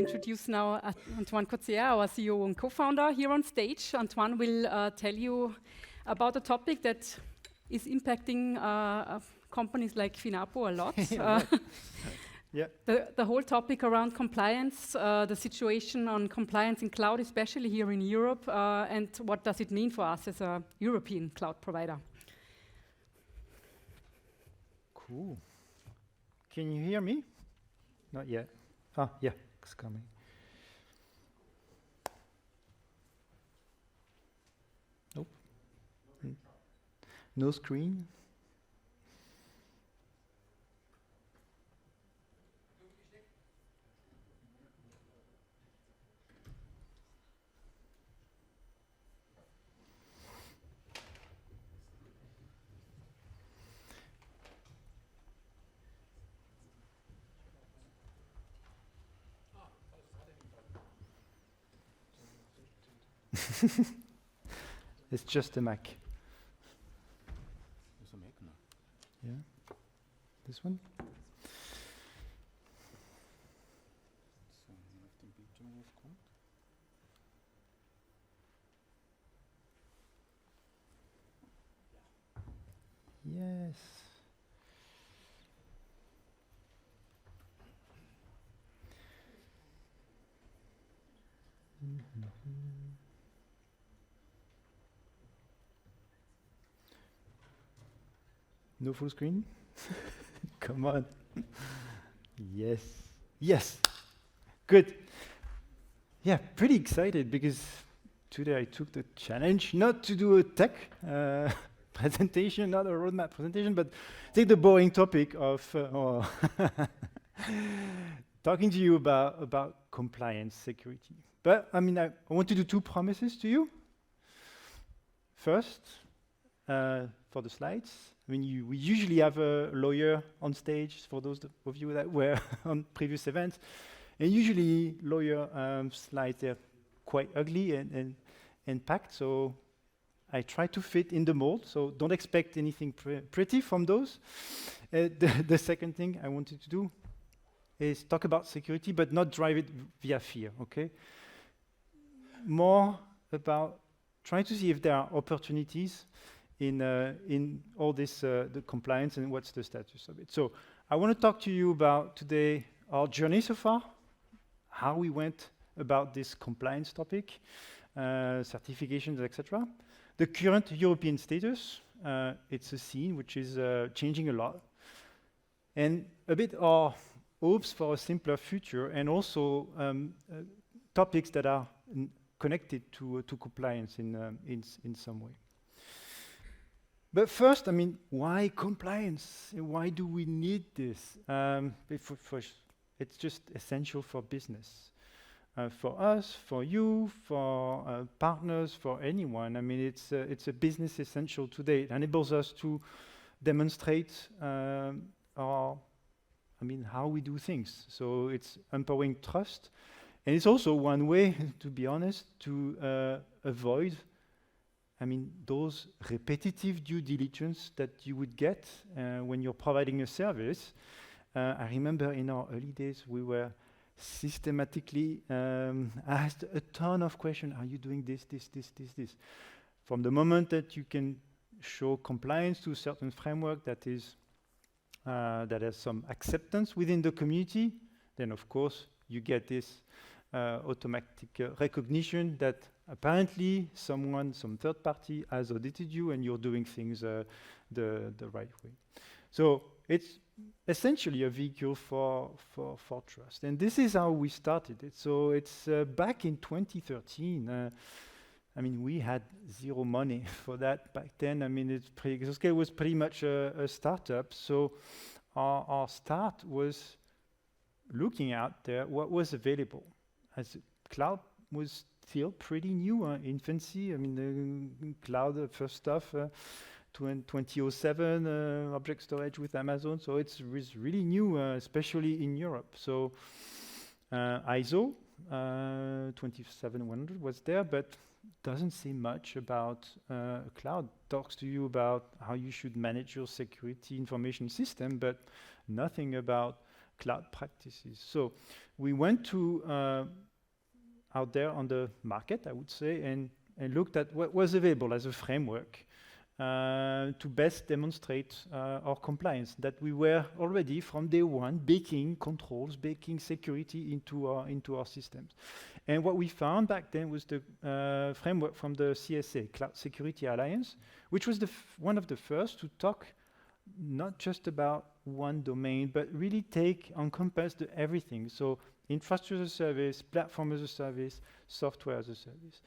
introduce now Antoine Coetzee, our CEO and co-founder, here on stage. Antoine will tell you about a topic that is impacting companies like Finapo a lot. Yeah. The whole topic around compliance, the situation on compliance in cloud, especially here in Europe, and what does it mean for us as a European cloud provider. Cool. Can you hear me? Not yet. Ah, yeah, it's coming. Nope. No screen. It's just a Mac. It's a Mac now. Yeah. This one? So you have den Bildschirm aufkommt. Yes. No full screen? Come on. Yes. Yes. Good. Yeah, pretty excited because today I took the challenge not to do a tech presentation, not a roadmap presentation, but take the boring topic of talking to you about compliance security. But I mean, I want to do two promises to you. First, for the slides, I mean, we usually have a lawyer on stage for those of you that were on previous events. And usually lawyer slides, they're quite ugly and packed. So I try to fit in the mold. So don't expect anything pretty from those. The second thing I wanted to do is talk about security, but not drive it via fear, okay? More about trying to see if there are opportunities in all this the compliance and what's the status of it. So I want to talk to you about today our journey so far, how we went about this compliance topic, certifications, etc. The current European status, it's a scene which is changing a lot, and a bit our hopes for a simpler future, and also topics that are connected to compliance in some way. But first, I mean, why compliance? Why do we need this? It's just essential for business. For us, for you, for partners, for anyone. I mean, it's a business essential today. It enables us to demonstrate how we do things. So it's empowering trust. And it's also one way, to be honest, to avoid those repetitive due diligence that you would get when you're providing a service. I remember in our early days, we were systematically asked a ton of questions. Are you doing this? From the moment that you can show compliance to a certain framework that has some acceptance within the community, then of course you get this automatic recognition that apparently some third party has audited you and you're doing things the right way. So it's essentially a vehicle for trust. And this is how we started it. So it's back in 2013. We had zero money for that back then. Exoscale was pretty much a startup. So our start was looking out there what was available. As cloud was still pretty new, infancy. The cloud first stuff, 2007, object storage with Amazon. So it was really new, especially in Europe. So ISO 27100 was there, but doesn't say much about cloud. Talks to you about how you should manage your security information system, but nothing about cloud practices. So we went to out there on the market, I would say, and looked at what was available as a framework to best demonstrate our compliance, that we were already from day one baking controls, baking security into our systems. And what we found back then was the framework from the CSA, Cloud Security Alliance, which was one of the first to talk not just about one domain, but really encompass everything. So infrastructure as a service, platform as a service, software as a service.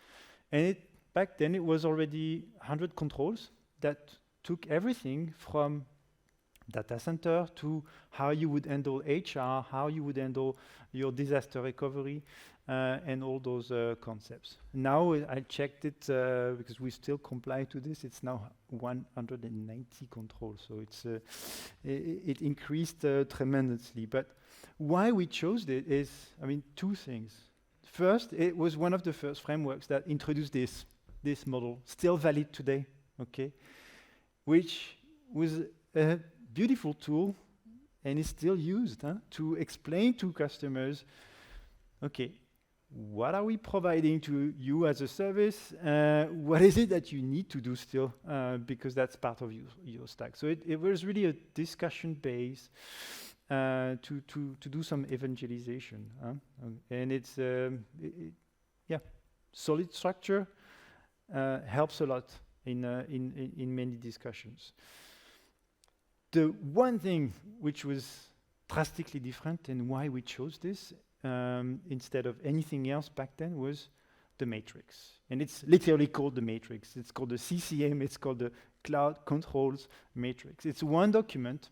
And back then it was already 100 controls that took everything from data center to how you would handle HR, how you would handle your disaster recovery, and all those concepts. Now I checked it because we still comply to this. It's now 190 controls, so it increased tremendously. But why we chose it is, I mean, two things. First, it was one of the first frameworks that introduced this model, still valid today, okay, which was a beautiful tool and is still used to explain to customers, okay, what are we providing to you as a service? What is it that you need to do still? Because that's part of your stack. So it was really a discussion base to do some evangelization. And it's, solid structure helps a lot in many discussions. The one thing which was drastically different and why we chose this instead of anything else back then was the matrix. And it's literally called the matrix. It's called the CCM, it's called the Cloud Controls Matrix. It's one document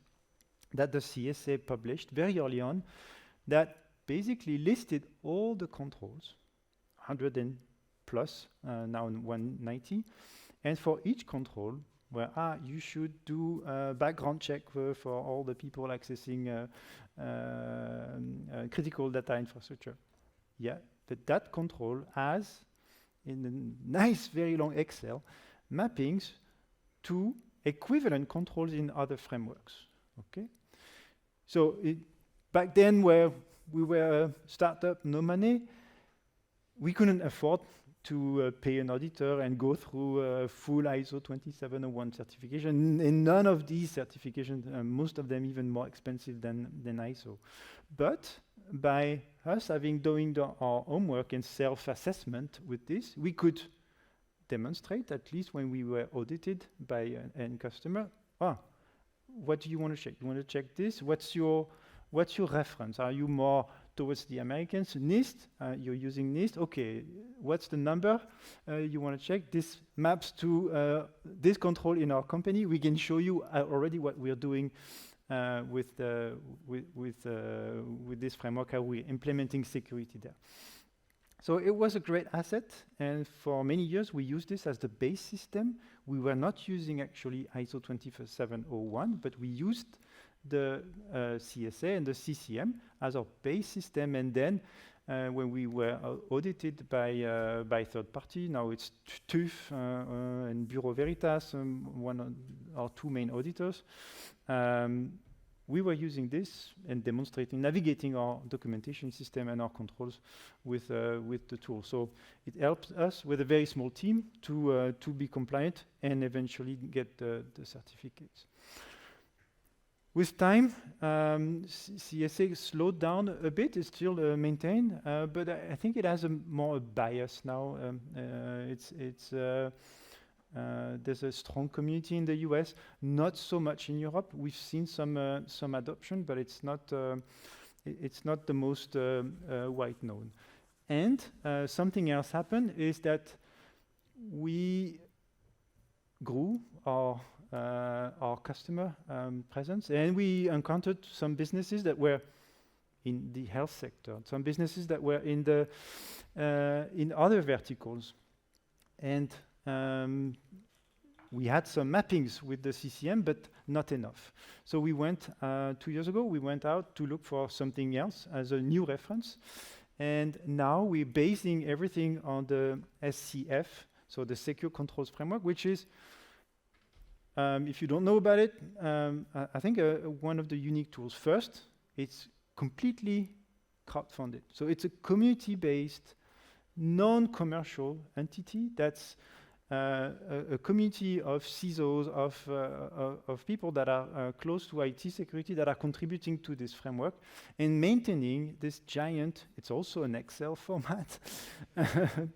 that the CSA published very early on that basically listed all the controls, 100 and plus, now 190, and for each control, where you should do a background check for all the people accessing critical data infrastructure. Yeah, but that control has, in a nice, very long Excel, mappings to equivalent controls in other frameworks. Okay, so back then, where we were a startup, no money, we couldn't afford to pay an auditor and go through full ISO 27001 certification. And none of these certifications, most of them even more expensive than ISO. But by us doing our homework and self-assessment with this, we could demonstrate, at least when we were audited by an end customer, what do you want to check? You want to check this? What's your reference? Are you more towards the Americans? NIST, you're using NIST. Okay, what's the number you want to check? This maps to this control in our company. We can show you already what we're doing with this framework, how we're implementing security there. So it was a great asset, and for many years we used this as the base system. We were not using actually ISO 27701, but we used the CSA and the CCM as our base system, and then when we were audited by third party, now it's TÜV and Bureau Veritas, one of our two main auditors, we were using this and demonstrating, navigating our documentation system and our controls with the tool. So it helped us with a very small team to be compliant and eventually get the certificates. With time, CSA slowed down a bit. It's still maintained, but I think it has more bias now. There's a strong community in the US, not so much in Europe. We've seen some adoption, but it's not the most wide known. And something else happened is that we grew our customer presence, and we encountered some businesses that were in the health sector, some businesses that were in other verticals, and we had some mappings with the CCM, but not enough. So we went 2 years ago. We went out to look for something else as a new reference, and now we're basing everything on the SCF, so the Secure Controls Framework, which is, if you don't know about it, I think one of the unique tools. First, it's completely crowdfunded. So it's a community-based, non-commercial entity that's a community of CISOs, of people that are close to IT security that are contributing to this framework and maintaining this giant, it's also an Excel format,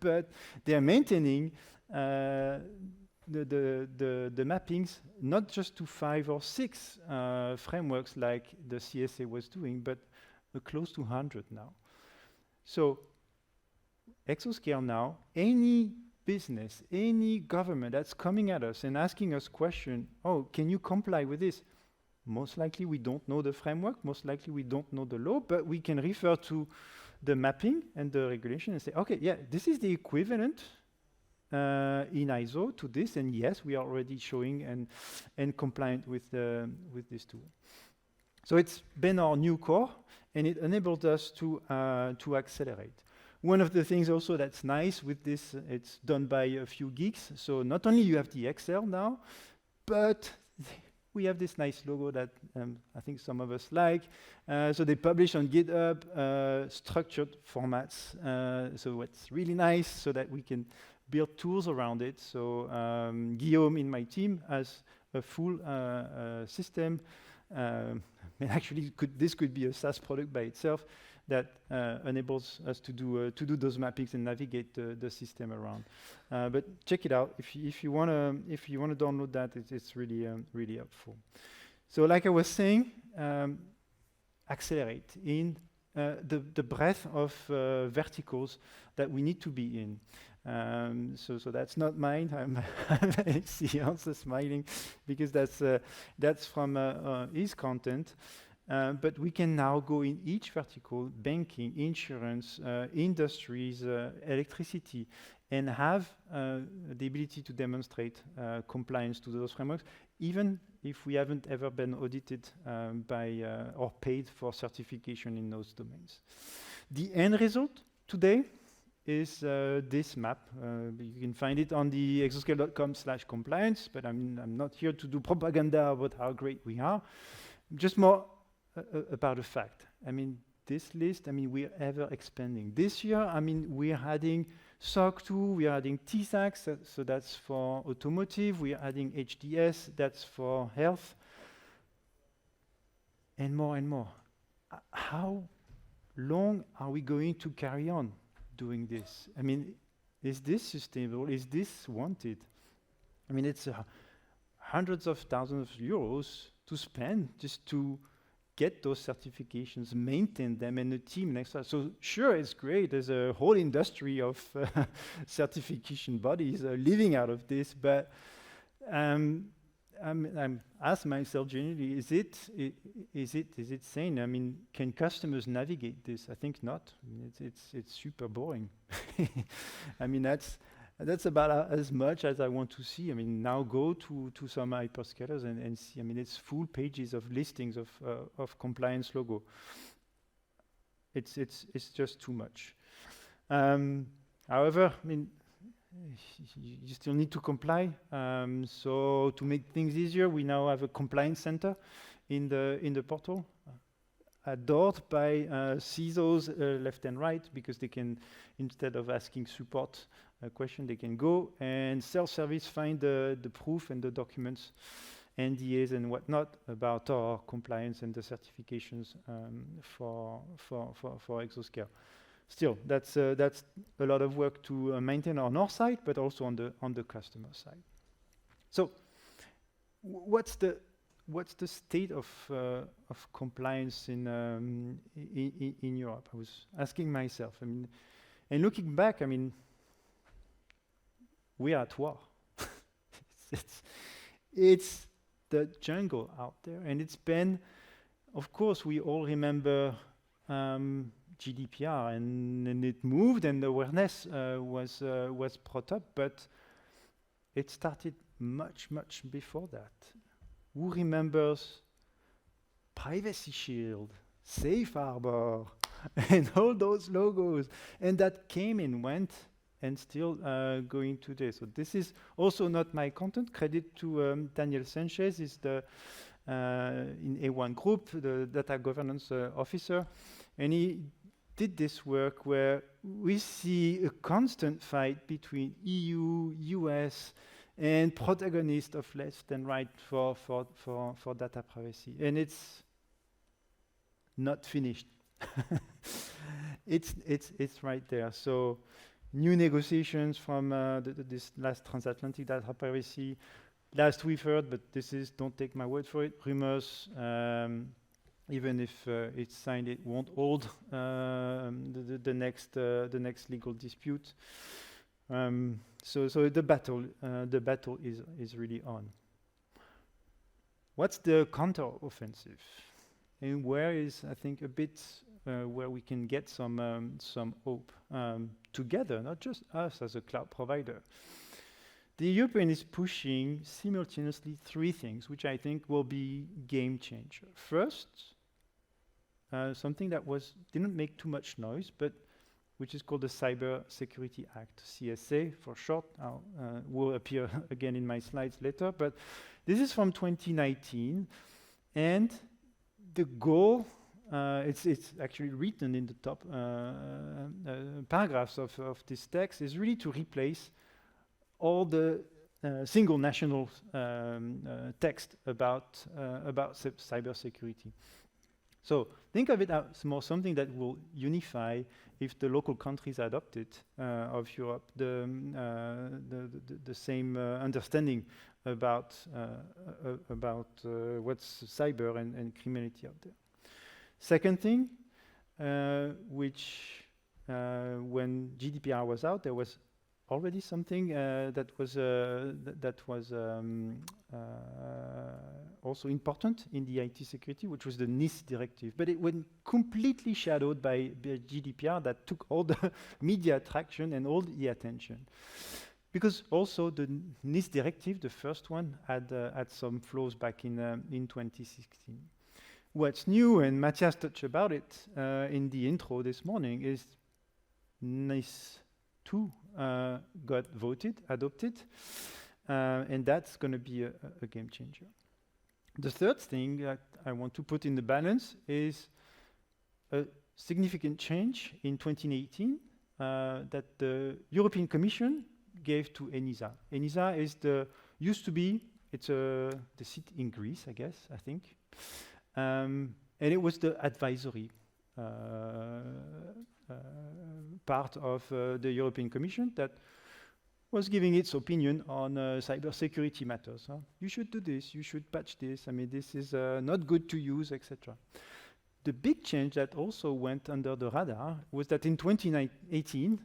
but they're maintaining the mappings, not just to 5 or 6 frameworks like the CSA was doing, but close to 100 now. So Exoscale now, any business, any government that's coming at us and asking us question, oh, can you comply with this? Most likely we don't know the framework, most likely we don't know the law, but we can refer to the mapping and the regulation and say, okay, yeah, this is the equivalent in ISO to this, and yes, we are already showing and compliant with this tool. So it's been our new core, and it enabled us to accelerate. One of the things also that's nice with this, it's done by a few geeks. So not only you have the Excel now, but we have this nice logo that I think some of us like. So they publish on GitHub structured formats. So it's really nice so that we can build tools around it. So Guillaume in my team has a full system. And actually, this could be a SaaS product by itself that enables us to do those mappings and navigate the system around. But check it out if you wanna download that. It's really really helpful. So like I was saying, accelerate in the breadth of verticals that we need to be in. So that's not mine. I see also smiling because that's from his content. But we can now go in each vertical, banking, insurance, industries, electricity, and have the ability to demonstrate compliance to those frameworks, even if we haven't ever been audited by or paid for certification in those domains. The end result today is this map. You can find it on the exoscale.com/compliance, but I'm not here to do propaganda about how great we are. Just more about the fact. I mean, this list, I mean, we're ever expanding. This year, I mean, we're adding SOC 2, we're adding TSAX, so that's for automotive, we're adding HDS, that's for health, and more and more. How long are we going to carry on doing this? I mean, is this sustainable? Is this wanted? I mean, it's hundreds of thousands of euros to spend just to get those certifications, maintain them, and the team next to us. So sure, it's great. There's a whole industry of certification bodies living out of this, but I'm asked myself generally, is it sane? I mean, can customers navigate this? I think not. I mean, it's super boring. I mean, that's about as much as I want to see. I mean, now go to some hyperscalers and see. I mean, it's full pages of listings of compliance logo. It's just too much. However, I mean, you still need to comply. So to make things easier, we now have a compliance center in the portal, adored by CISOs left and right, because they can, instead of asking support a question, they can go and self-service find the proof and the documents, NDAs and whatnot about our compliance and the certifications for Exoscale. Still, that's a lot of work to maintain on our side, but also on the customer side. So, what's the state of compliance in Europe? I was asking myself. I mean, and looking back, I mean, we are at war. It's the jungle out there, and it's been, of course, we all remember GDPR, and it moved, and the awareness was brought up, but it started much before that. Who remembers Privacy Shield, Safe Harbor, and all those logos? And that came and went, and still going today. So this is also not my content. Credit to Daniel Sanchez, is the in A1 Group, the data governance officer, and he did this work where we see a constant fight between EU, US, and protagonists of left and right for data privacy, and it's not finished. It's right there. So new negotiations from this last transatlantic data privacy. Last we've heard, but this is, don't take my word for it, rumors. Even if it's signed, it won't hold the next legal dispute. So the battle is really on. What's the counter-offensive? And where is, I think, a bit where we can get some hope together, not just us as a cloud provider. The European is pushing simultaneously three things, which I think will be game changer. First, something that didn't make too much noise, but which is called the Cyber Security Act, CSA for short. Will appear again in my slides later, but this is from 2019, and the goal, it's actually written in the top paragraphs of this text, is really to replace all the single national text about cybersecurity. So think of it as more something that will unify if the local countries adopted of Europe the same understanding about what's cyber and criminality out there. Second thing, which when GDPR was out, there was already something that was also important in the IT security, which was the NIS directive. But it went completely shadowed by GDPR that took all the media attraction and all the attention. Because also the NIS directive, the first one, had some flaws back in 2016. What's new, and Matthias touched about it in the intro this morning, is NIS 2 got adopted, and that's going to be a game changer. The third thing that I want to put in the balance is a significant change in 2018 that the European Commission gave to ENISA. ENISA is the seat in Greece, I think. And it was the advisory part of the European Commission that was giving its opinion on cybersecurity matters. You should do this, you should patch this, I mean, this is not good to use, etc. The big change that also went under the radar was that in 2018,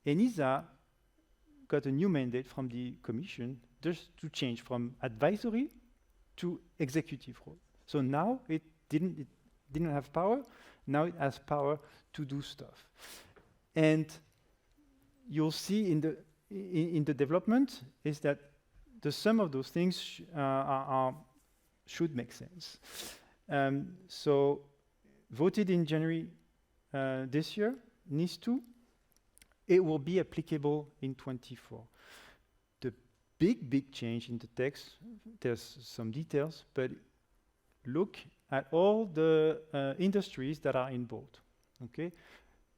ENISA got a new mandate from the Commission just to change from advisory to executive role. So now it didn't have power, now it has power to do stuff. And you'll see in the development is that the sum of those things should make sense. So voted in January this year, NIS 2, it will be applicable in 24. The big change in the text, there's some details, but look at all the industries that are involved, okay?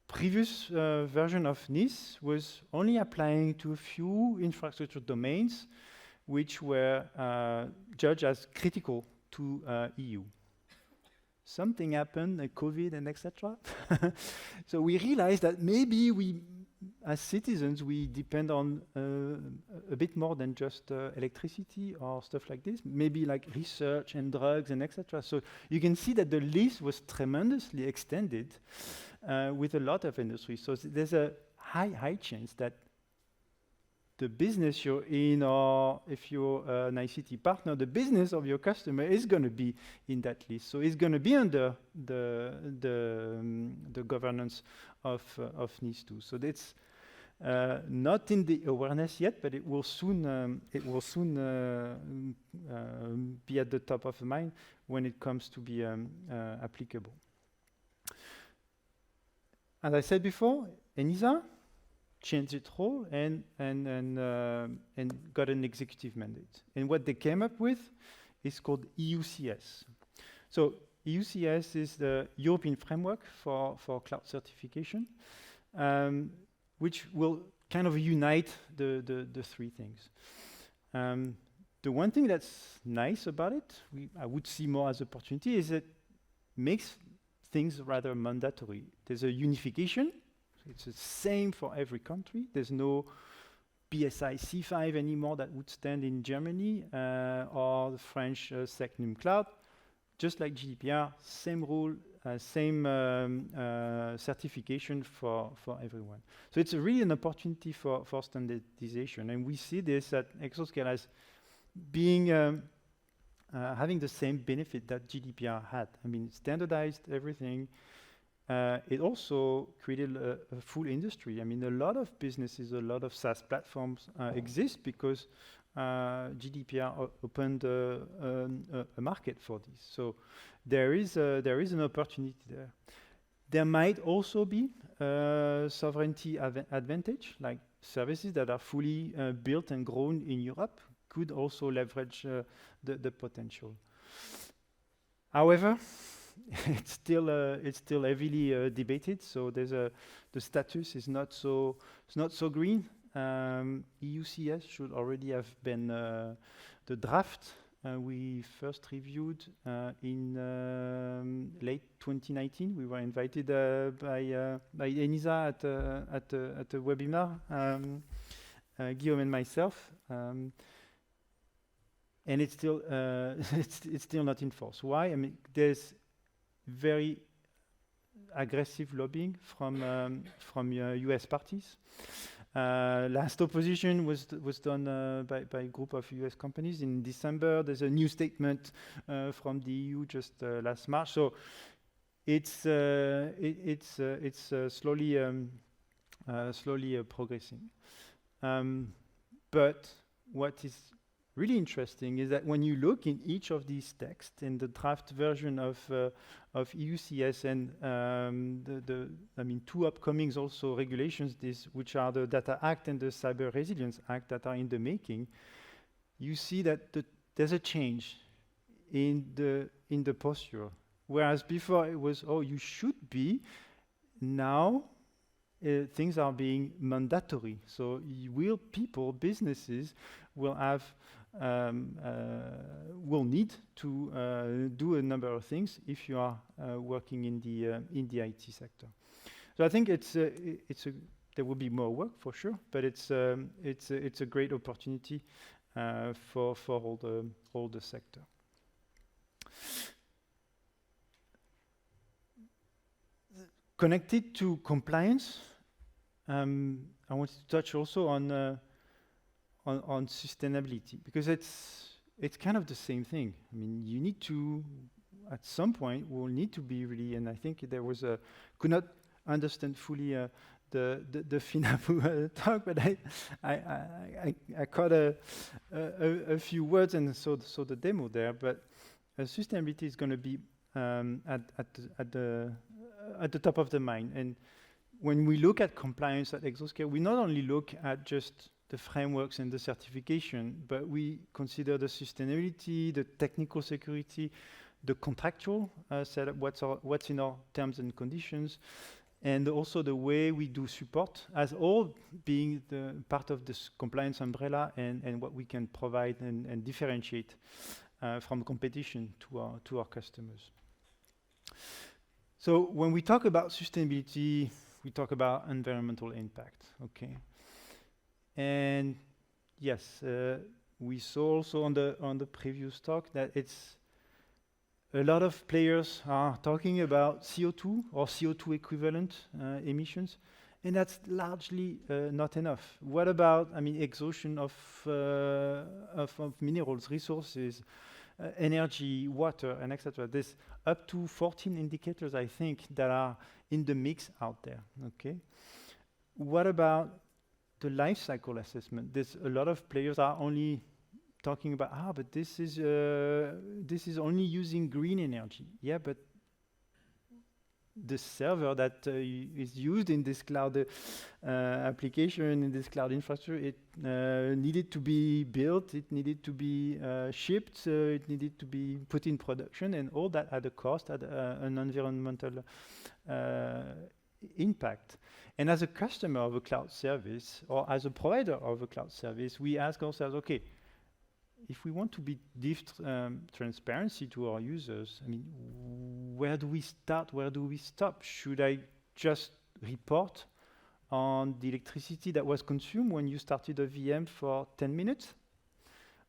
Previous version of NIS was only applying to a few infrastructure domains which were judged as critical to EU. Something happened, like COVID and etc. So we realized that maybe we, as citizens, we depend on a bit more than just electricity or stuff like this, maybe like research and drugs and etc. So you can see that the list was tremendously extended with a lot of industries. So there's a high chance that the business you're in, or if you're an ICT partner, the business of your customer is going to be in that list. So it's going to be under the governance of NIS 2. So that's not in the awareness yet, but it will soon be at the top of the mind when it comes to be applicable. As I said before, ENISA changed its role and got an executive mandate. And what they came up with is called EUCS. So EUCS is the European framework for cloud certification, which will kind of unite the three things. The one thing that's nice about it, I would see more as opportunity, is it makes things rather mandatory. There's a unification. It's the same for every country. There's no BSI C5 anymore that would stand in Germany or the French SecNum Cloud. Just like GDPR, same rule, same certification for everyone. So it's really an opportunity for standardization. And we see this at Exoscale as being having the same benefit that GDPR had. I mean, it standardized everything. It also created a full industry. I mean, a lot of businesses, a lot of SaaS platforms exist because GDPR opened a market for this. So there is an opportunity there. There might also be sovereignty advantage, like services that are fully built and grown in Europe could also leverage the potential. However, it's still heavily debated. So the status is not so green. EUCS should already have been the draft we first reviewed in late 2019. We were invited by ENISA at a webinar, Guillaume and myself. And it's still it's still not in force. Why? I mean, there's very aggressive lobbying from US parties. Last opposition was done by a group of US companies in December. There's a new statement from the EU just last March. So it's slowly progressing. But what is really interesting is that when you look in each of these texts in the draft version of EUCS and I mean, two upcoming also regulations, which are the Data Act and the Cyber Resilience Act that are in the making, you see that there's a change in the posture. Whereas before it was, oh, you should be. Now things are being mandatory. So businesses will have will need to do a number of things if you are working in the IT sector. So I think there will be more work for sure, but it's a great opportunity for all the sector. Connected to compliance, I want to touch also on sustainability, because it's kind of the same thing. I mean, you need to, at some point, will need to be really, and I think there was could not understand fully the FINAPU talk, but I caught a few words and saw the demo there. But sustainability is going to be at the top of the mind. And when we look at compliance at Exoscale, we not only look at just the frameworks and the certification, but we consider the sustainability, the technical security, the contractual setup, what's in our terms and conditions, and also the way we do support, as all being the part of this compliance umbrella and what we can provide and differentiate from competition to our customers. So when we talk about sustainability, we talk about environmental impact, okay? And yes, we saw also on the previous talk that it's a lot of players are talking about CO2 or CO2 equivalent emissions, and that's largely not enough. What about, I mean, exhaustion of minerals, resources, energy, water, and etc. There's up to 14 indicators, I think, that are in the mix out there. Okay. What about the life cycle assessment? There's a lot of players are only talking about, but this is only using green energy. Yeah, but the server that is used in this cloud application, in this cloud infrastructure, it needed to be built, it needed to be shipped, it needed to be put in production, and all that had a cost, had an environmental impact. And as a customer of a cloud service, or as a provider of a cloud service, we ask ourselves, okay, if we want to give transparency to our users, I mean, where do we start? Where do we stop? Should I just report on the electricity that was consumed when you started a VM for 10 minutes?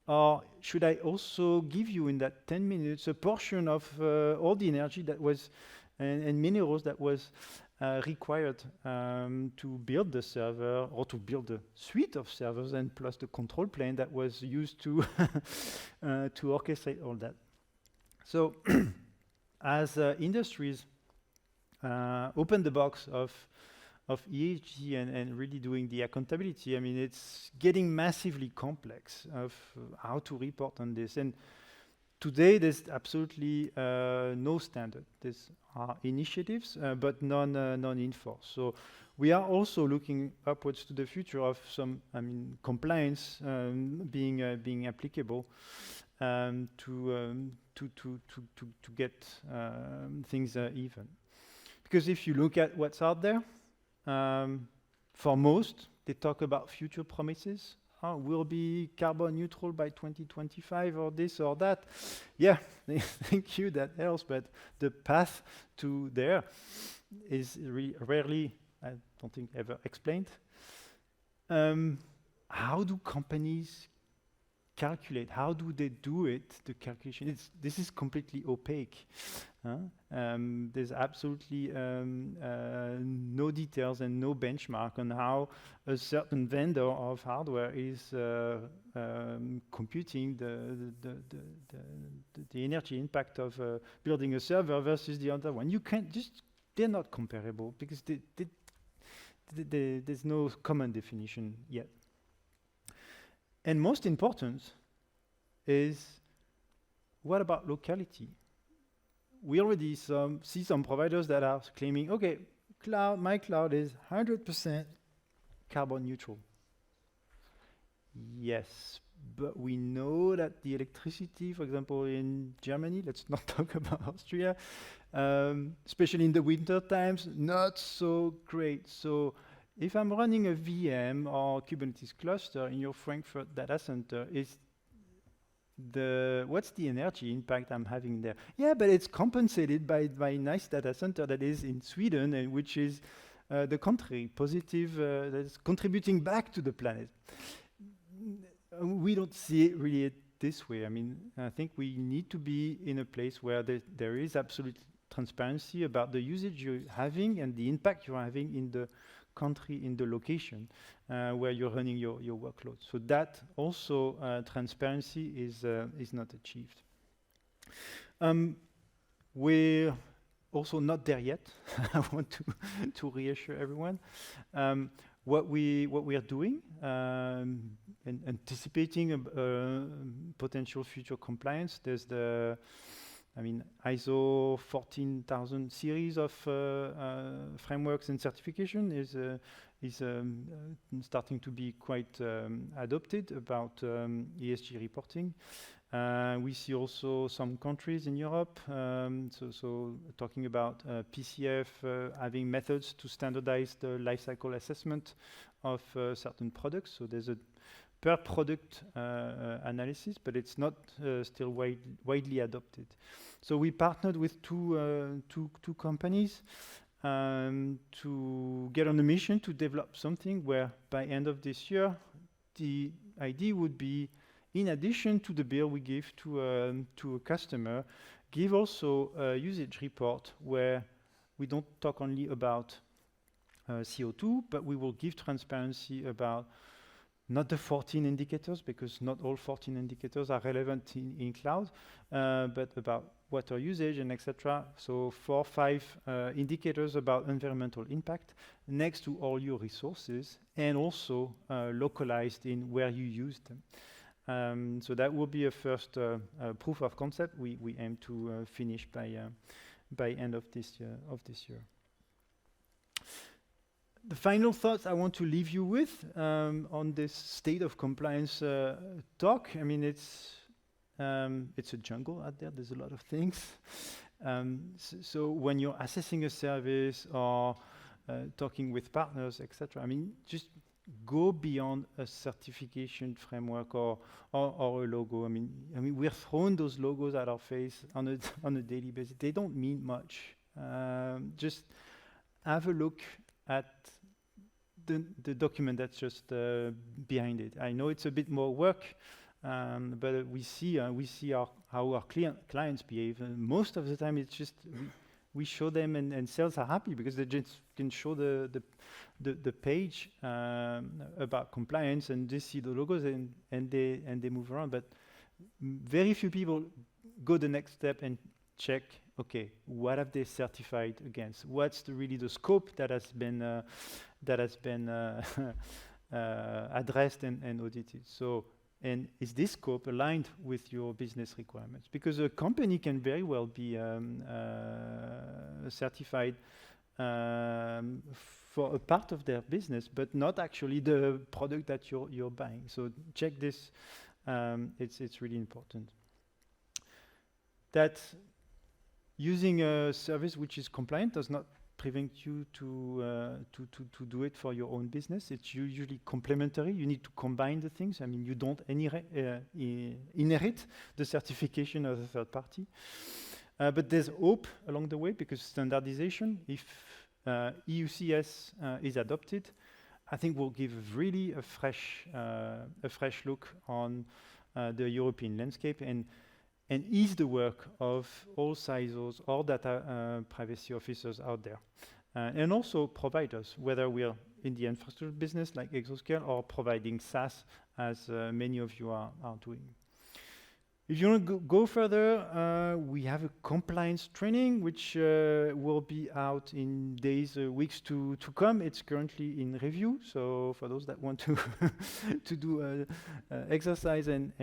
Or should I also give you in that 10 minutes a portion of all the energy that was and minerals that was required to build the server or to build a suite of servers, and plus the control plane that was used to to orchestrate all that. So as industries open the box of ESG and really doing the accountability, I mean, it's getting massively complex of how to report on this. And today, there's absolutely no standard. There's initiatives, but none enforced. So we are also looking upwards to the future of some, I mean, compliance being applicable to get things even. Because if you look at what's out there, for most, they talk about future promises. We'll be carbon neutral by 2025 or this or that. Yeah, thank you, that helps, but the path to there is rarely, I don't think, ever explained. How do companies calculate? How do they do it, the calculation? This is completely opaque. There's absolutely no details and no benchmark on how a certain vendor of hardware is computing the energy impact of building a server versus the other one. You can't just, they're not comparable because there's no common definition yet. And most important is, what about locality? We already see some providers that are claiming, okay, my cloud is 100% carbon neutral. Yes, but we know that the electricity, for example, in Germany, let's not talk about Austria, especially in the winter times, not so great. So if I'm running a VM or Kubernetes cluster in your Frankfurt data center, what's the energy impact I'm having there? Yeah, but it's compensated by a nice data center that is in Sweden, and which is the country positive, that's contributing back to the planet. We don't see it really this way. I mean, I think we need to be in a place where there is absolute transparency about the usage you're having and the impact you're having in the country, in the location where you're running your workload. So that also transparency is not achieved. We're also not there yet. I want to reassure everyone. What we are doing and anticipating potential future compliance. There's the ISO 14000 series of frameworks and certification is starting to be quite adopted about ESG reporting. We see also some countries in Europe, so talking about PCF having methods to standardize the lifecycle assessment of certain products. So there's a per product analysis, but it's not still widely adopted. So we partnered with two companies to get on a mission to develop something where by end of this year, the idea would be, in addition to the bill we give to a customer, give also a usage report where we don't talk only about CO2, but we will give transparency about not the 14 indicators, because not all 14 indicators are relevant in cloud, but about water usage and etc. So 4 or 5 indicators about environmental impact next to all your resources, and also localized in where you use them. So that will be a first proof of concept we aim to finish by by end of this year. The final thoughts I want to leave you with on this state of compliance talk. I mean, it's a jungle out there. There's a lot of things. So when you're assessing a service or talking with partners, etc., I mean, just go beyond a certification framework or a logo. I mean, we're throwing those logos at our face on a daily basis. They don't mean much. Just have a look at the document that's just behind it. I know it's a bit more work, but we see how our clients behave. And most of the time, it's just we show them, and sales are happy because they just can show the page about compliance, and they see the logos and they move around. But very few people go the next step and check. Okay, what have they certified against? What's really the scope that has been addressed and audited? So, and is this scope aligned with your business requirements? Because a company can very well be certified for a part of their business, but not actually the product that you're buying. So check this. It's really important. That using a service which is compliant does not prevent you to do it for your own business. It's usually complementary. You need to combine the things. I mean, you don't inherit the certification of a third party. But there's hope along the way, because standardization, if EUCS is adopted, I think will give really a fresh look on the European landscape and ease the work of all CISOs or data privacy officers out there. And also providers, whether we are in the infrastructure business like Exoscale or providing SaaS, as many of you are doing. If you want to go further, we have a compliance training, which will be out in days, weeks to come. It's currently in review. So for those that want to to do exercise and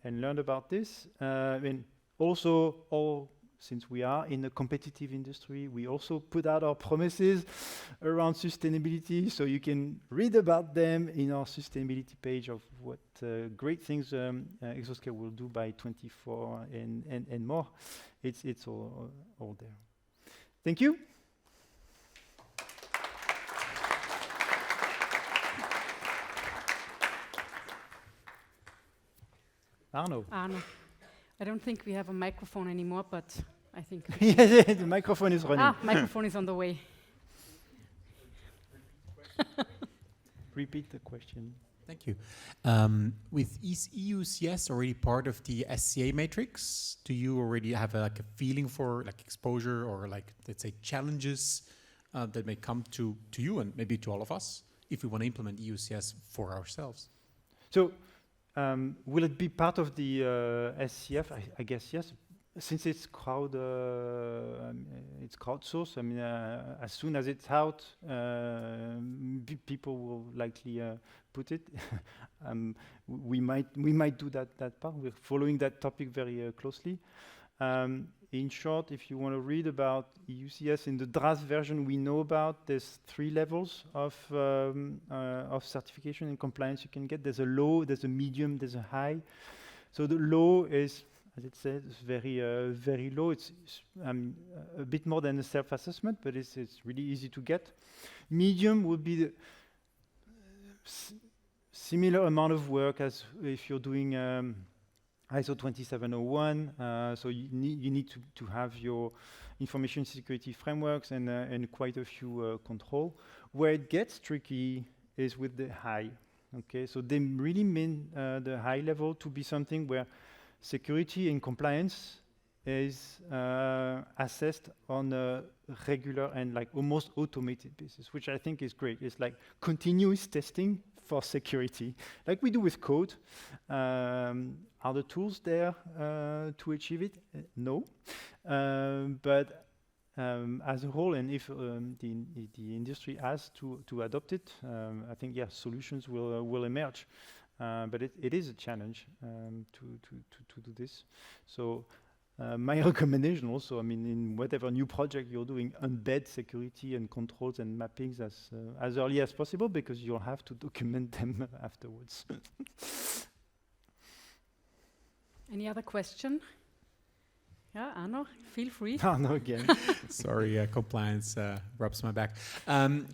learn about this, and also since we are in a competitive industry, we also put out our promises around sustainability, so you can read about them in our sustainability page of what great things Exoscale will do by 24 and more. It's all there. Thank you. Arno. I don't think we have a microphone anymore, but I think... Yes, the microphone is running. Microphone is on the way. Repeat the question. Thank you. With EUCS already part of the SCA matrix, do you already have a feeling for exposure or let's say challenges that may come to you and maybe to all of us if we want to implement EUCS for ourselves? So will it be part of the SCF? I guess yes. Since it's crowdsourced, I mean, as soon as it's out, people will likely put it. We might do that part. We're following that topic very closely. In short, if you want to read about EUCS in the draft version we know about, there's 3 levels of certification and compliance you can get. There's a low, there's a medium, there's a high. So the low is, as it says, very low. It's a bit more than a self-assessment, but it's really easy to get. Medium would be the similar amount of work as if you're doing ISO 27001. So you need to have your information security frameworks and quite a few control. Where it gets tricky is with the high. Okay, so they really mean the high level to be something where security and compliance is assessed on a regular and almost automated basis, which I think is great. It's like continuous testing for security, like we do with code. Are the tools there to achieve it? No. But as a whole, and if the industry has to adopt it, I think, yeah, solutions will emerge. But it is a challenge to do this. So My recommendation also, I mean, in whatever new project you're doing, embed security and controls and mappings as early as possible, because you'll have to document them afterwards. Any other question? Yeah, Arno, feel free. No, again. Sorry, compliance rubs my back. Energy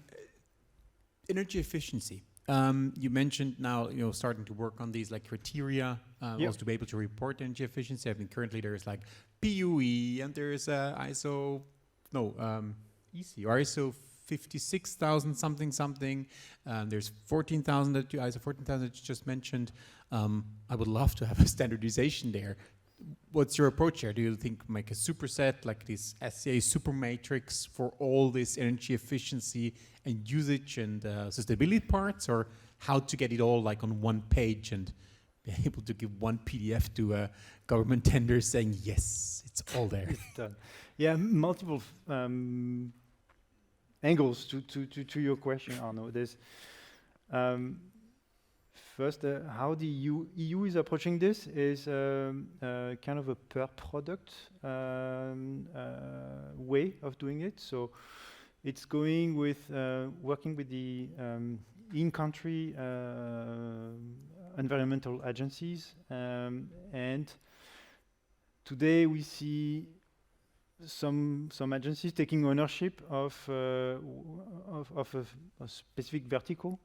efficiency. You mentioned now, starting to work on these like criteria, Yep. also to be able to report energy efficiency. I mean, currently there's like PUE and there's EC or ISO 56,000 something. There's 14,000 ISO 14,000 that you just mentioned. I would love to have a standardization there. What's your approach here? Do you think make a superset, like this SCA super matrix for all this energy efficiency and usage and sustainability parts, or how to get it all like on one page and be able to give one PDF to a government tender saying, yes, it's all there? It's done. Yeah, multiple angles to your question, Arno. There's first, how the EU is approaching this is kind of a per product way of doing it. So it's going with working with the in-country environmental agencies, and today we see some agencies taking ownership of a specific vertical,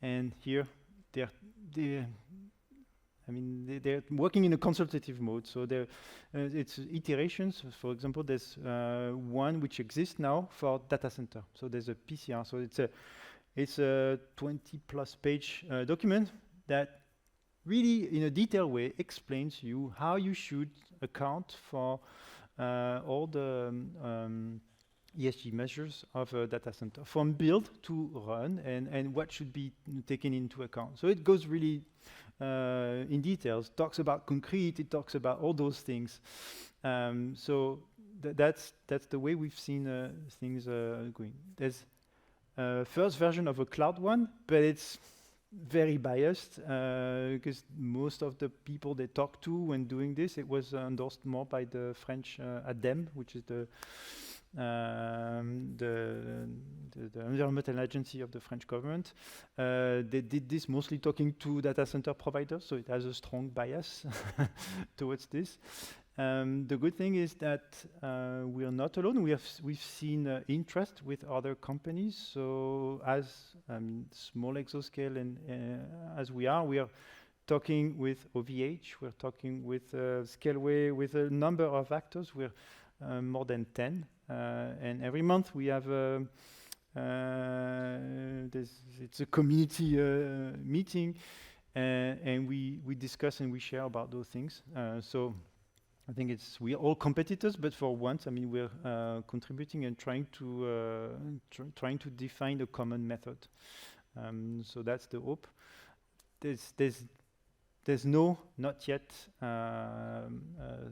and here they're working in a consultative mode. So it's iterations. For example, there's one which exists now for data center. So there's a PCR. So it's a 20+ page document that really, in a detailed way, explains you how you should account for all the ESG measures of a data center, from build to run, and what should be taken into account. So it goes really in details, talks about concrete, it talks about all those things. So that's the way we've seen things going. There's a first version of a cloud one, but it's very biased because most of the people they talk to when doing this, it was endorsed more by the French ADEME, which is the environmental agency of the French government. They did this mostly talking to data center providers, so it has a strong bias towards this. The good thing is that we are not alone. We've seen interest with other companies. So as small Exoscale and as we are talking with OVH, we're talking with Scaleway, with a number of actors. We're more than 10, and every month we have it's a community meeting, and we discuss and we share about those things. So I think we're all competitors, but for once, we're contributing and trying to define a common method. So that's the hope. There's not yet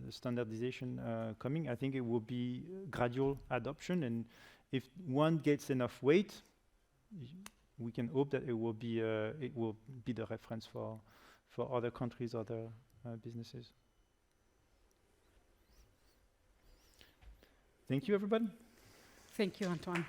standardization coming. I think it will be gradual adoption, and if one gets enough weight, we can hope that it will be the reference for other countries, other businesses. Thank you, everybody. Thank you, Antoine.